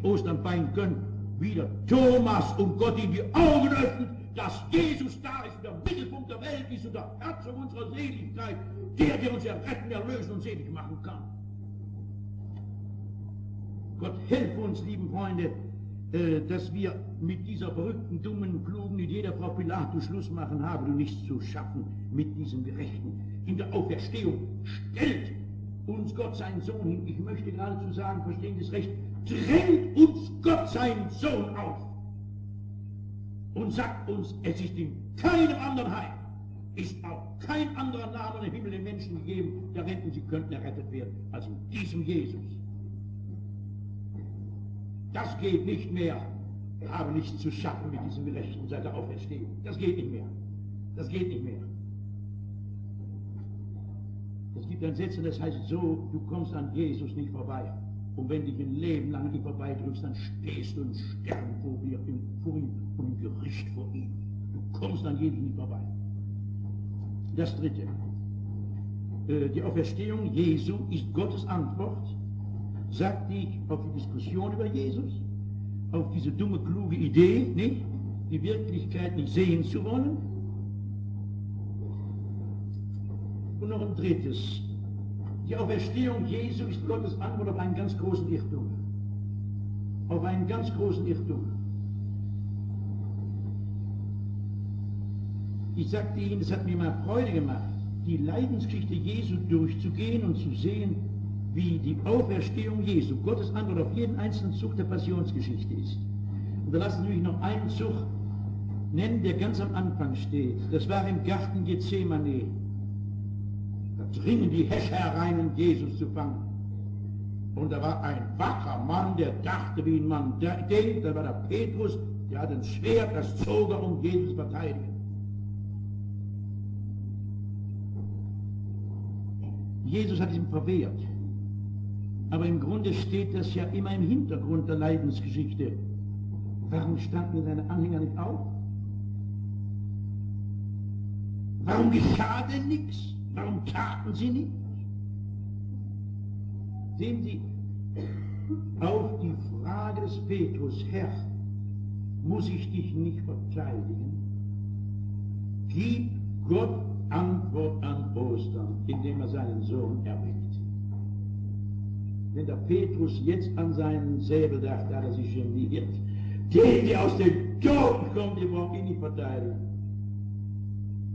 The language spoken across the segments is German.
Ostern feiern können, wieder Thomas und Gott ihm die Augen öffnet, dass Jesus da ist, der Mittelpunkt der Welt ist und der Herzog unserer Seligkeit, der uns erretten, erlösen und selig machen kann. Gott helfe uns, lieben Freunde, dass wir mit dieser verrückten, dummen, klugen Idee der Frau Pilatus Schluss machen, haben und nichts zu schaffen mit diesem Gerechten. In der Auferstehung stellt uns Gott seinen Sohn hin. Ich möchte geradezu sagen, verstehen Sie es recht, drängt uns Gott seinen Sohn auf und sagt uns, es ist in keinem anderen Heil, ist auch kein anderer Name im Himmel den Menschen gegeben, darin sie könnten errettet werden, als in diesem Jesus. Das geht nicht mehr. Wir haben nichts zu schaffen mit diesem Gerechten seit der Auferstehung. Das geht nicht mehr. Das geht nicht mehr. Es gibt ein Satz, das heißt so, du kommst an Jesus nicht vorbei. Und wenn dich ein Leben lang nicht vorbeidrückst, dann stehst du im Sterben vor ihm und im Gericht vor ihm. Du kommst an Jesus nicht vorbei. Das Dritte. Die Auferstehung Jesu ist Gottes Antwort, sagte ich, auf die Diskussion über Jesus, auf diese dumme, kluge Idee, nicht? Die Wirklichkeit nicht sehen zu wollen. Und noch ein drittes. Die Auferstehung Jesu ist Gottes Antwort auf einen ganz großen Irrtum. Auf einen ganz großen Irrtum. Ich sagte Ihnen, es hat mir mal Freude gemacht, die Leidensgeschichte Jesu durchzugehen und zu sehen, wie die Auferstehung Jesu Gottes Antwort auf jeden einzelnen Zug der Passionsgeschichte ist. Und da lassen Sie mich noch einen Zug nennen, der ganz am Anfang steht. Das war im Garten Gethsemane. Da dringen die Häscher herein, um Jesus zu fangen. Und da war ein wacher Mann, der dachte, wie ein Mann denkt. Da war der Petrus, der hat ein Schwert, das zog er, um Jesus zu verteidigen. Jesus hat ihm verwehrt. Aber im Grunde steht das ja immer im Hintergrund der Leidensgeschichte. Warum standen seine Anhänger nicht auf? Warum geschah denn nichts? Warum taten sie nichts? Sehen Sie, auf die Frage des Petrus, Herr, muss ich dich nicht verteidigen? Gibt Gott Antwort an Ostern, indem er seinen Sohn erweckt. Wenn der Petrus jetzt an seinen Säbel dachte, hat er sich geniert. Den, der aus den Toten kommt, den braucht ich nicht verteidigen.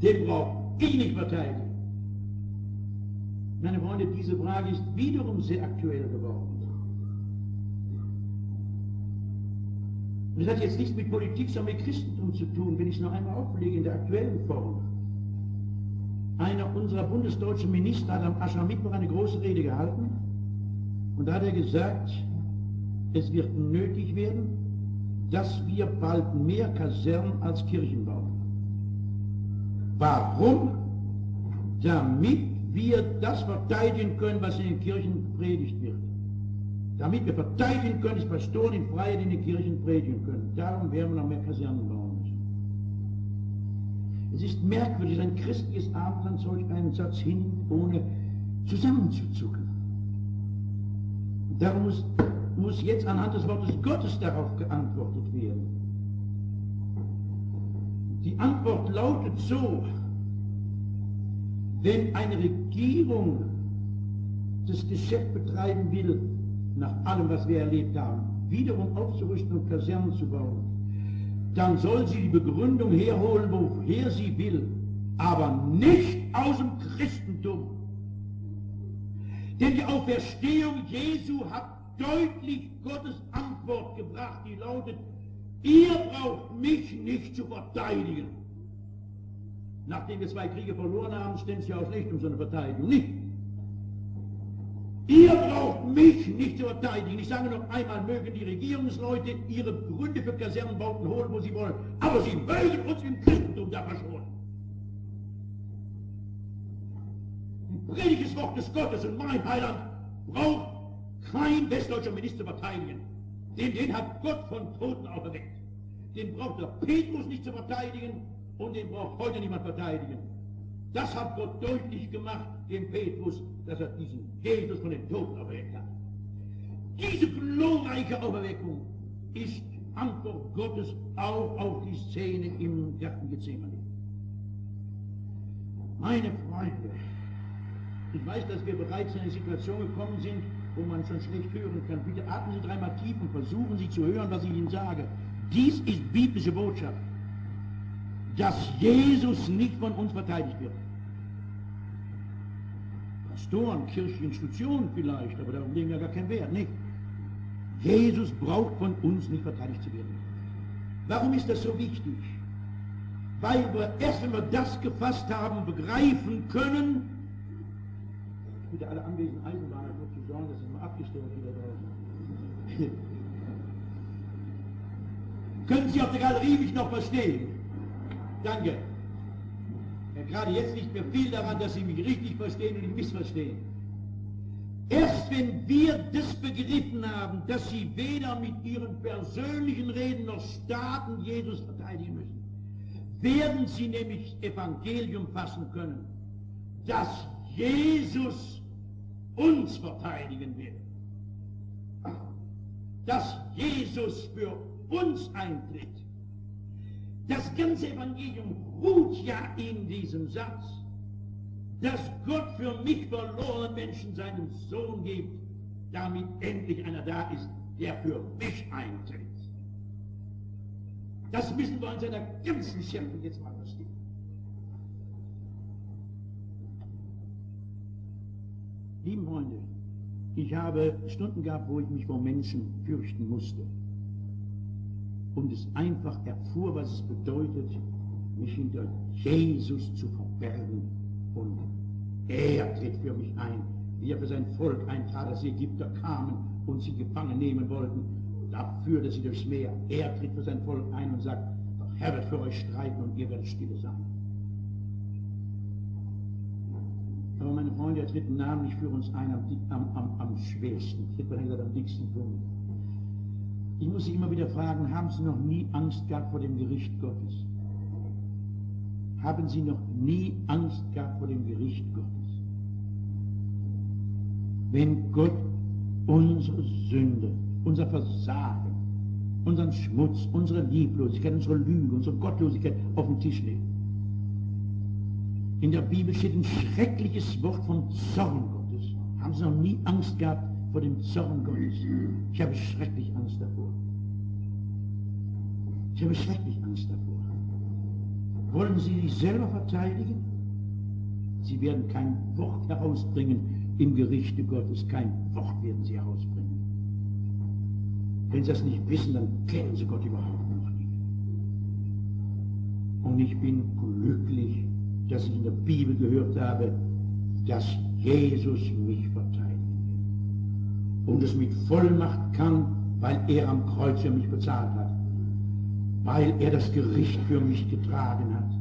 Den braucht ich nicht verteidigen. Meine Freunde, diese Frage ist wiederum sehr aktuell geworden. Und das hat jetzt nichts mit Politik, sondern mit Christentum zu tun, wenn ich es noch einmal auflege in der aktuellen Form. Einer unserer bundesdeutschen Minister hat am Aschermittwoch eine große Rede gehalten. Und da hat er gesagt, es wird nötig werden, dass wir bald mehr Kasernen als Kirchen bauen. Warum? Damit wir das verteidigen können, was in den Kirchen predigt wird. Damit wir verteidigen können, dass Pastoren in Freiheit in den Kirchen predigen können. Darum werden wir noch mehr Kasernen bauen müssen. Es ist merkwürdig, ein christliches Abendland solch einen Satz hin, ohne zusammenzuzucken. Darum muss jetzt anhand des Wortes Gottes darauf geantwortet werden. Die Antwort lautet so: Wenn eine Regierung das Geschäft betreiben will, nach allem, was wir erlebt haben, wiederum aufzurüsten und Kasernen zu bauen, dann soll sie die Begründung herholen, woher sie will, aber nicht aus dem Christentum. Denn die Auferstehung Jesu hat deutlich Gottes Antwort gebracht, die lautet: Ihr braucht mich nicht zu verteidigen. Nachdem wir 2 Kriege verloren haben, steht es ja aus nicht um so eine Verteidigung. Nicht. Ihr braucht mich nicht zu verteidigen. Ich sage noch einmal, mögen die Regierungsleute ihre Gründe für Kasernenbauten holen, wo sie wollen. Aber sie mögen uns im Christentum da verschonen. Ein prediges Wort des Gottes und mein Heiland braucht kein westdeutscher Minister verteidigen. Den hat Gott von Toten auferweckt. Den braucht der Petrus nicht zu verteidigen und den braucht heute niemand verteidigen. Das hat Gott deutlich gemacht, dem Petrus, dass er diesen Jesus von den Toten auferweckt hat. Diese glorreiche Auferweckung ist Antwort Gottes auch auf die Szene im Garten Gethsemane. Meine Freunde, ich weiß, dass wir bereits in eine Situation gekommen sind, wo man schon schlecht hören kann. Bitte atmen Sie dreimal tief und versuchen Sie zu hören, was ich Ihnen sage. Dies ist biblische Botschaft, dass Jesus nicht von uns verteidigt wird. Pastoren, kirchliche Institutionen vielleicht, aber darum legen wir gar keinen Wert, nicht? Jesus braucht von uns nicht verteidigt zu werden. Warum ist das so wichtig? Weil wir erst, wenn wir das gefasst haben, begreifen können, bitte alle anwesenden Eisenbahner nur zu sorgen, dass sie mal abgestellt wieder draußen. Können Sie auf der Galerie mich noch verstehen? Danke. Ja, gerade jetzt liegt mir viel daran, dass Sie mich richtig verstehen und nicht missverstehen. Erst wenn wir das begriffen haben, dass Sie weder mit Ihren persönlichen Reden noch Staaten Jesus verteidigen müssen, werden Sie nämlich das Evangelium fassen können, dass Jesus uns verteidigen will. Dass Jesus für uns eintritt. Das ganze Evangelium ruht ja in diesem Satz, dass Gott für mich verlorenen Menschen seinen Sohn gibt, damit endlich einer da ist, der für mich eintritt. Das müssen wir in seiner ganzen Schärfe jetzt mal verstehen. Lieben Freunde, ich habe Stunden gehabt, wo ich mich vor Menschen fürchten musste und es einfach erfuhr, was es bedeutet, mich hinter Jesus zu verbergen. Und er tritt für mich ein, wie er für sein Volk eintrat, als die Ägypter kamen und sie gefangen nehmen wollten. Da führte sie durchs Meer. Er tritt für sein Volk ein und sagt, der Herr wird für euch streiten und ihr werdet stille sein. Aber meine Freunde, er tritt namentlich für uns ein am schwersten, tritt man gesagt am dicksten Punkt. Ich muss Sie immer wieder fragen, haben Sie noch nie Angst gehabt vor dem Gericht Gottes? Haben Sie noch nie Angst gehabt vor dem Gericht Gottes? Wenn Gott unsere Sünde, unser Versagen, unseren Schmutz, unsere Lieblosigkeit, unsere Lüge, unsere Gottlosigkeit auf den Tisch legt. In der Bibel steht ein schreckliches Wort vom Zorn Gottes. Haben Sie noch nie Angst gehabt vor dem Zorn Gottes? Ich habe schrecklich Angst davor. Ich habe schrecklich Angst davor. Wollen Sie sich selber verteidigen? Sie werden kein Wort herausbringen im Gerichte Gottes. Kein Wort werden Sie herausbringen. Wenn Sie das nicht wissen, dann kennen Sie Gott überhaupt noch nicht. Und ich bin glücklich, dass ich in der Bibel gehört habe, dass Jesus mich verteidigen will. Und es mit Vollmacht kann, weil er am Kreuz für mich bezahlt hat. Weil er das Gericht für mich getragen hat.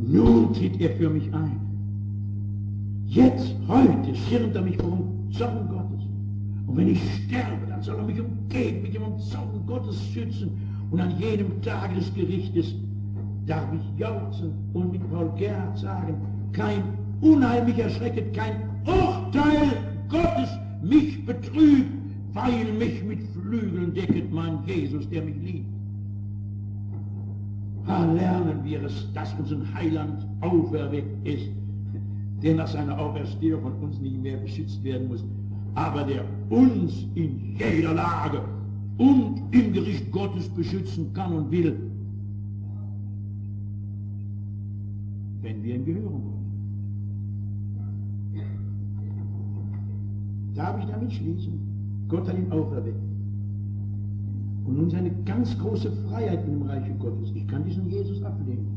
Nun tritt er für mich ein. Jetzt, heute, schirmt er mich vor dem Zorn Gottes. Und wenn ich sterbe, dann soll er mich umgeben, mich im Zorn Gottes schützen. Und an jedem Tage des Gerichtes darf ich jauchzen und mit Paul Gerhard sagen, kein Unheil mich erschrecket, kein Urteil Gottes mich betrübt, weil mich mit Flügeln decket mein Jesus, der mich liebt. Lernen wir es, dass unser Heiland auferweckt ist, der nach seiner Auferstehung von uns nicht mehr beschützt werden muss, aber der uns in jeder Lage und im Gericht Gottes beschützen kann und will, wenn wir ihn gehören wollen. Darf ich damit schließen? Gott hat ihn auferweckt. Und nun seine ganz große Freiheit in dem Reiche Gottes. Ich kann diesen Jesus ablehnen.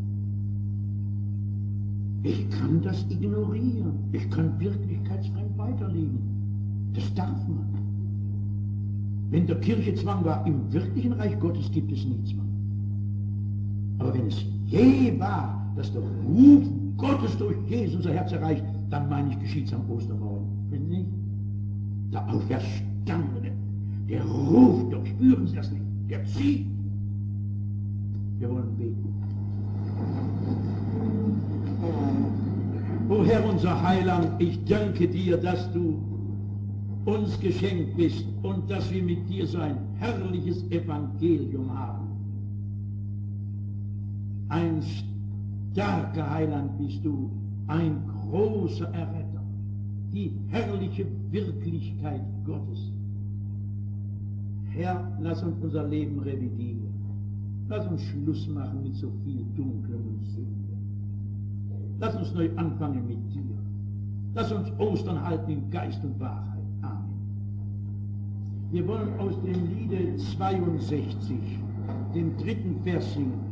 Ich kann das ignorieren. Ich kann wirklichkeitsfremd weiterleben. Das darf man. Wenn der Kirche Zwang war, im wirklichen Reich Gottes gibt es nie Zwang. Aber wenn es je war, dass der Ruf Gottes durch Jesus unser Herz erreicht, dann meine ich, geschieht es am Ostermorgen. Wenn nicht, der Auferstandene, der ruft doch, spüren Sie das nicht? Der zieht. Wir wollen beten. O Herr, unser Heiland, ich danke dir, dass du uns geschenkt bist und dass wir mit dir so ein herrliches Evangelium haben. Ein starker Heiland bist du, ein großer Erretter, die herrliche Wirklichkeit Gottes. Herr, lass uns unser Leben revidieren. Lass uns Schluss machen mit so viel Dunklem und Sünde. Lass uns neu anfangen mit dir. Lass uns Ostern halten in Geist und Wahrheit. Amen. Wir wollen aus dem Liede 62, den 3. Vers singen.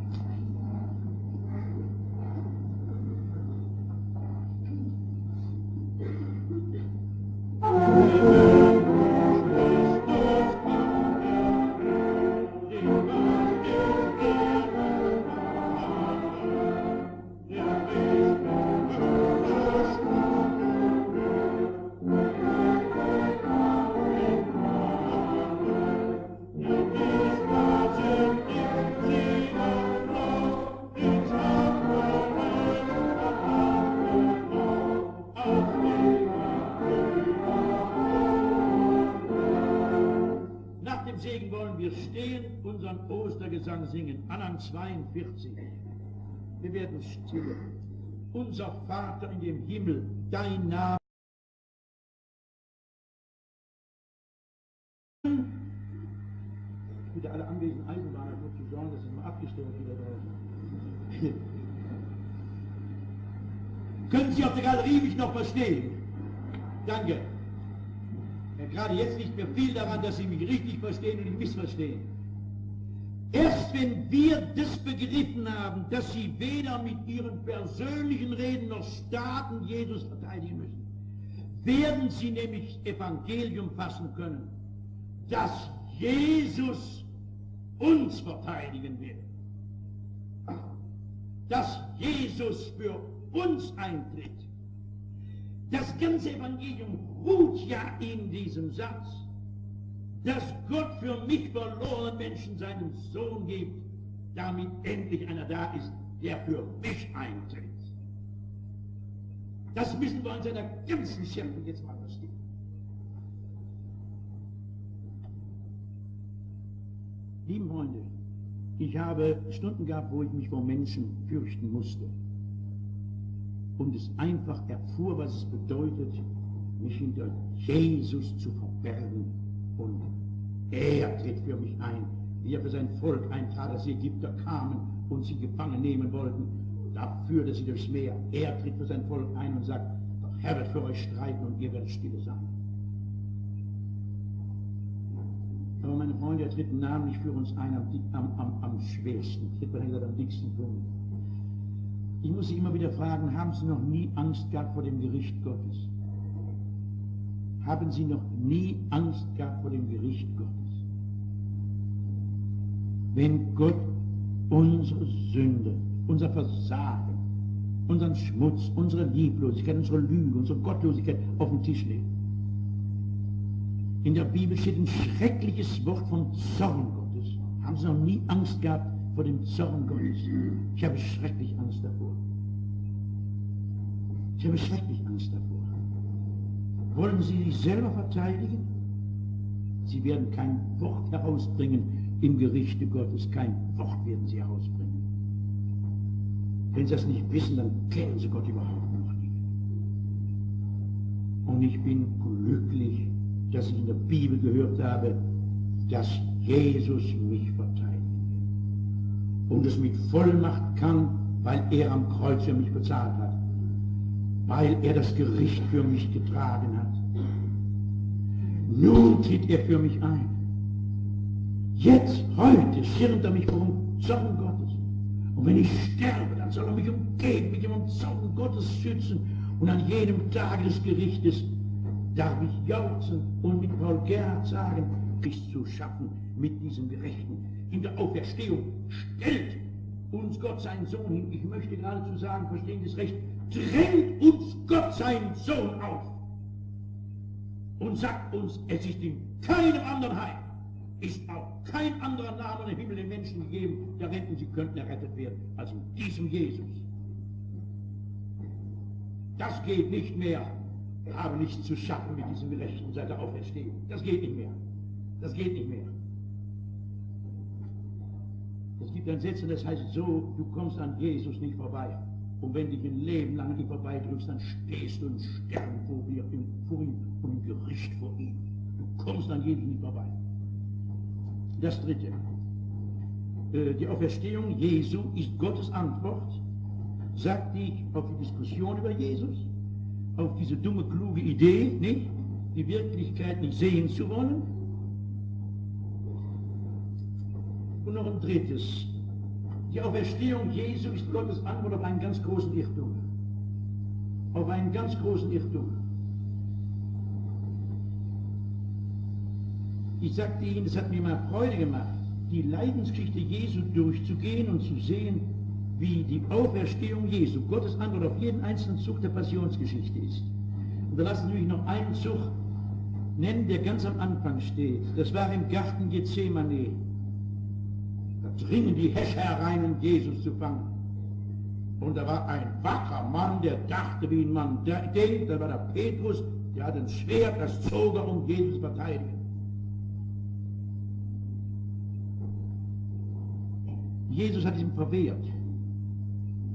Ostergesang singen, Anhang 42. Wir werden still. Unser Vater in dem Himmel, dein Name. Ich bitte alle anwesenden Eisenbahner dafür zu sorgen, dass es mal abgestellt wird da draußen. Können Sie auf der Galerie mich noch verstehen? Danke. Ja, gerade jetzt liegt mir viel daran, dass Sie mich richtig verstehen und nicht missverstehen. Erst wenn wir das begriffen haben, dass sie weder mit ihren persönlichen Reden noch Staaten Jesus verteidigen müssen, werden sie nämlich das Evangelium fassen können, dass Jesus uns verteidigen will, dass Jesus für uns eintritt. Das ganze Evangelium ruht ja in diesem Satz, dass Gott für mich verlorenen Menschen seinen Sohn gibt, damit endlich einer da ist, der für mich eintritt. Das müssen wir in seiner ganzen Schärfe jetzt mal verstehen. Liebe Freunde, ich habe Stunden gehabt, wo ich mich vor Menschen fürchten musste und es einfach erfuhr, was es bedeutet, mich hinter Jesus zu verbergen. Und er tritt für mich ein, wie er für sein Volk eintrat, als die Ägypter kamen und sie gefangen nehmen wollten. Da führte sie durchs Meer. Er tritt für sein Volk ein und sagt, der Herr wird für euch streiten und ihr werdet stille sein. Aber meine Freunde, er tritt namentlich für uns ein am schwersten, tritt am dicksten Punkt. Ich muss Sie immer wieder fragen, haben Sie noch nie Angst gehabt vor dem Gericht Gottes? Haben Sie noch nie Angst gehabt vor dem Gericht Gottes? Wenn Gott unsere Sünde, unser Versagen, unseren Schmutz, unsere Lieblosigkeit, unsere Lüge, unsere Gottlosigkeit auf den Tisch legt. In der Bibel steht ein schreckliches Wort von Zorn Gottes. Haben Sie noch nie Angst gehabt vor dem Zorn Gottes? Ich habe schrecklich Angst davor. Ich habe schrecklich Angst davor. Wollen Sie sich selber verteidigen? Sie werden kein Wort herausbringen im Gerichte Gottes. Kein Wort werden Sie herausbringen. Wenn Sie das nicht wissen, dann kennen Sie Gott überhaupt noch nicht. Und ich bin glücklich, dass ich in der Bibel gehört habe, dass Jesus mich verteidigen will. Und es mit Vollmacht kann, weil er am Kreuz für mich bezahlt hat. Weil er das Gericht für mich getragen hat. Nun tritt er für mich ein. Jetzt, heute, schirmt er mich vor dem Zorn Gottes. Und wenn ich sterbe, dann soll er mich umgeben, mit dem Zorn Gottes schützen. Und an jedem Tage des Gerichtes darf ich jauchzen und mit Paul Gerhard sagen, ist zu schaffen mit diesem Gerechten. In der Auferstehung stellt uns Gott seinen Sohn hin. Ich möchte geradezu sagen, verstehen Sie es recht, drängt uns Gott seinen Sohn auf und sagt uns, es ist in keinem anderen Heil, ist auch kein anderer Name im Himmel den Menschen gegeben, darin sie könnten errettet werden, als in diesem Jesus. Das geht nicht mehr habe nichts zu schaffen mit diesem Gerechten seit der Auferstehung. Das geht nicht mehr. Das geht nicht mehr. Es gibt ein Sätzchen, das heißt so, du kommst an Jesus nicht vorbei. Und wenn dich ein Leben lang nicht vorbeidrückst, dann stehst du im Sterben vor ihm und im Gericht vor ihm. Du kommst an Jesus nicht vorbei. Das Dritte. Die Auferstehung Jesu ist Gottes Antwort, sagt ich, auf die Diskussion über Jesus, auf diese dumme, kluge Idee, nicht? Die Wirklichkeit nicht sehen zu wollen. Und noch ein drittes. Die Auferstehung Jesu ist Gottes Antwort auf einen ganz großen Irrtum. Auf einen ganz großen Irrtum. Ich sagte Ihnen, es hat mir mal Freude gemacht, die Leidensgeschichte Jesu durchzugehen und zu sehen, wie die Auferstehung Jesu Gottes Antwort auf jeden einzelnen Zug der Passionsgeschichte ist. Und da lassen Sie mich noch einen Zug nennen, der ganz am Anfang steht. Das war im Garten Gethsemane. Da dringen die Häscher herein, um Jesus zu fangen. Und da war ein wacker Mann, der dachte, wie ein Mann denkt. Da war der Petrus, der hat ein Schwert, das zog er, um Jesus zu verteidigen. Jesus hat ihm verwehrt.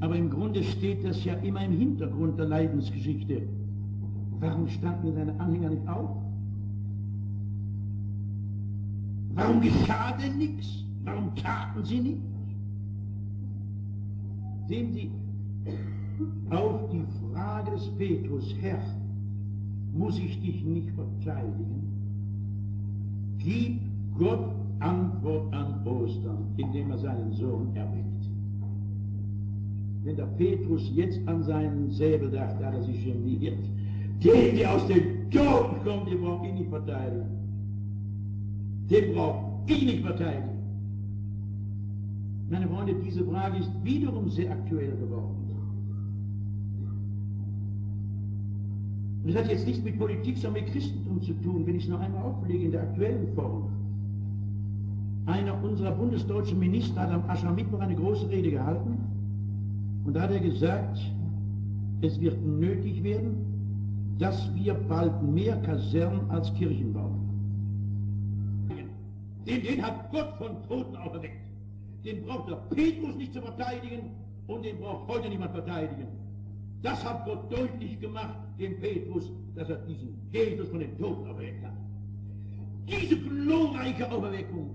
Aber im Grunde steht das ja immer im Hintergrund der Leidensgeschichte. Warum standen seine Anhänger nicht auf? Warum geschah denn nichts? Warum taten sie nichts? Sehen Sie, auf die Frage des Petrus, Herr, muss ich dich nicht verteidigen, gibt Gott Antwort an Ostern, indem er seinen Sohn erweckt. Wenn der Petrus jetzt an seinen Säbel dachte, hat er sich geniert. Den, der aus dem Toten kommt, den braucht ihn nicht verteidigen. Den braucht ihn nicht verteidigen. Meine Freunde, diese Frage ist wiederum sehr aktuell geworden. Und es hat jetzt nichts mit Politik, sondern mit Christentum zu tun, wenn ich es noch einmal auflege in der aktuellen Form. Einer unserer bundesdeutschen Minister hat am Aschermittwoch eine große Rede gehalten und da hat er gesagt, es wird nötig werden, dass wir bald mehr Kasernen als Kirchen bauen. Den hat Gott von Toten auferweckt. Den braucht der Petrus nicht zu verteidigen und den braucht heute niemand verteidigen. Das hat Gott deutlich gemacht, dem Petrus, dass er diesen Jesus von den Toten auferweckt hat. Diese glorreiche Auferweckung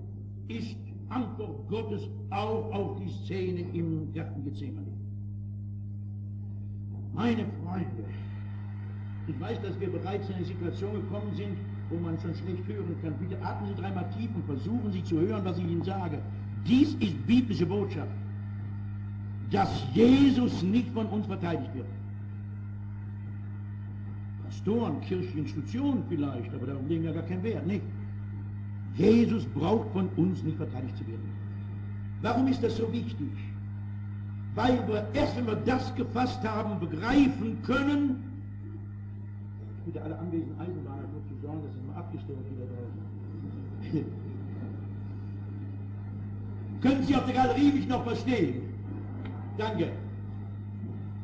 ist Antwort Gottes auch auf die Szene im Garten Gethsemane. Meine Freunde, ich weiß, dass wir bereits in eine Situation gekommen sind, wo man schon schlecht hören kann. Bitte atmen Sie dreimal tief und versuchen Sie zu hören, was ich Ihnen sage. Dies ist biblische Botschaft, dass Jesus nicht von uns verteidigt wird. Pastoren, kirchliche Institutionen vielleicht, aber darum legen wir gar keinen Wert, nicht? Jesus braucht von uns nicht verteidigt zu werden. Warum ist das so wichtig? Weil wir erst, wenn wir das gefasst haben, begreifen können, ich bitte alle anwesenden Eisenbahner dafür zu sorgen, dass es mal abgestellt wird da draußen. Können Sie auf der Galerie mich noch verstehen? Danke.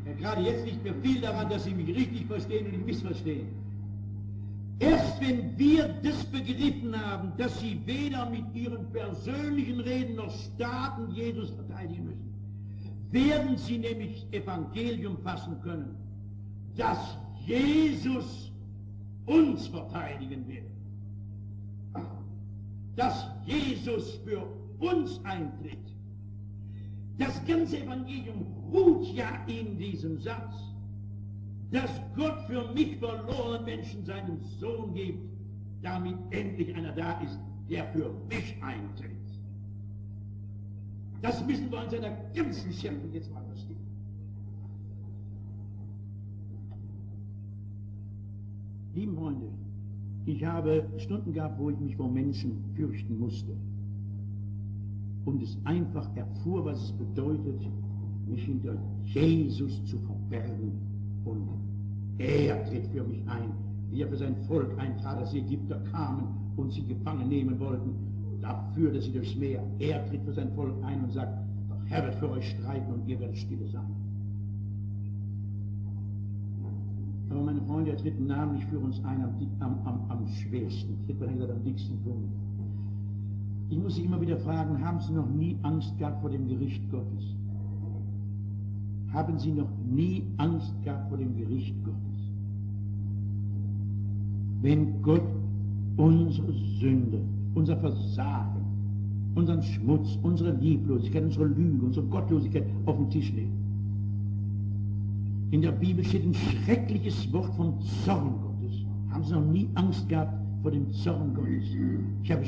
Ja, gerade jetzt liegt mir viel daran, dass Sie mich richtig verstehen und nicht missverstehen. Erst wenn wir das begriffen haben, dass Sie weder mit Ihren persönlichen Reden noch Staaten Jesus verteidigen müssen, werden Sie nämlich das Evangelium fassen können, dass Jesus uns verteidigen wird. Dass Jesus für uns eintritt. Das ganze Evangelium ruht ja in diesem Satz, dass Gott für mich verlorenen Menschen seinen Sohn gibt, damit endlich einer da ist, der für mich eintritt. Das müssen wir in seiner ganzen Schärfe jetzt mal verstehen. Lieben Freunde, ich habe Stunden gehabt, wo ich mich vor Menschen fürchten musste und es einfach erfuhr, was es bedeutet, mich hinter Jesus zu verbergen. Und er tritt für mich ein, wie er für sein Volk eintrat, als die Ägypter kamen und sie gefangen nehmen wollten. Da führte sie durchs Meer. Er tritt für sein Volk ein und sagt, der Herr wird für euch streiten und ihr werdet stille sein. Aber meine Freunde, er tritt namentlich für uns ein am schwersten, ich hätte gesagt am dicksten Punkt. Ich muss Sie immer wieder fragen, haben Sie noch nie Angst gehabt vor dem Gericht Gottes? Haben Sie noch nie Angst gehabt vor dem Gericht Gottes? Wenn Gott unsere Sünde, unser Versagen, unseren Schmutz, unsere Lieblosigkeit, unsere Lüge, unsere Gottlosigkeit auf den Tisch legt. In der Bibel steht ein schreckliches Wort von Zorn Gottes. Haben Sie noch nie Angst gehabt vor dem Zorn Gottes? Ich habe